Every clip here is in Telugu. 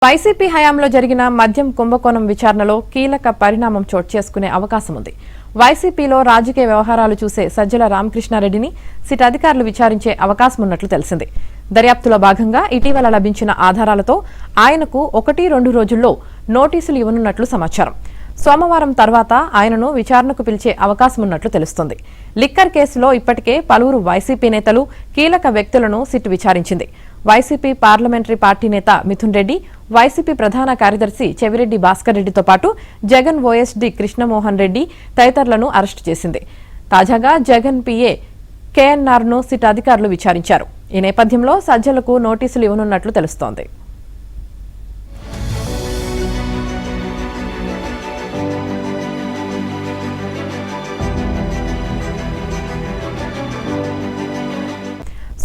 వైసీపీ హయాంలో జరిగిన మద్యం కుంభకోణం విచారణలో కీలక పరిణామం చోటు చేసుకునే అవకాశం ఉంది. వైసీపీలో రాజకీయ వ్యవహారాలు చూసే సజ్జల రామకృష్ణారెడ్డిని సిట్ అధికారులు విచారించే అవకాశం ఉన్నట్లు తెలిసింది. దర్యాప్తులో భాగంగా ఇటీవల లభించిన ఆధారాలతో ఆయనకు 1-2 రోజుల్లో నోటీసులు ఇవ్వనున్నట్లు సమాచారం. సోమవారం తర్వాత ఆయనను విచారణకు పిలిచే అవకాశం ఉన్నట్లు తెలుస్తోంది. లిక్కర్ కేసులో ఇప్పటికే పలువురు వైసీపీ నేతలు, కీలక వ్యక్తులను సిట్ విచారించింది. వైసీపీ పార్లమెంటరీ పార్టీ నేత మిథున్ రెడ్డి, వైసీపీ ప్రధాన కార్యదర్శి చెవిరెడ్డి భాస్కర్ రెడ్డితో పాటు జగన్ ఓఎస్డీ కృష్ణమోహన్ రెడ్డి తదితరులను అరెస్టు చేసింది. తాజాగా జగన్ పీఏ కేఎన్ఆర్ను సిట్ అధికారులు విచారించారు. ఈ నేపథ్యంలో సజ్జలకు నోటీసులు ఇవ్వనున్నట్లు తెలుస్తోంది.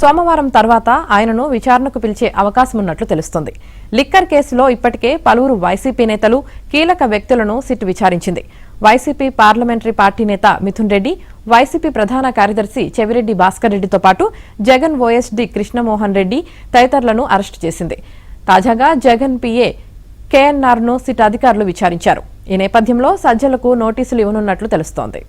సోమవారం తర్వాత ఆయనను విచారణకు పిలిచే అవకాశం ఉన్నట్లు తెలుస్తోంది. లిక్కర్ కేసులో ఇప్పటికే పలువురు వైసీపీ నేతలు, కీలక వ్యక్తులను సిట్ విచారించింది. వైసీపీ పార్లమెంటరీ పార్టీ నేత మిథున్ రెడ్డి, వైసీపీ ప్రధాన కార్యదర్శి చెవిరెడ్డి భాస్కర్ రెడ్డితో పాటు జగన్ ఓఎస్డీ కృష్ణమోహన్ రెడ్డి తదితరులను అరెస్టు చేసింది. తాజాగా జగన్ పీఏ కేఎన్ఆర్ను సిట్ అధికారులు విచారించారు. ఈ నేపథ్యంలో సజ్జలకు నోటీసులు ఇవ్వనున్నట్లు తెలుస్తోంది.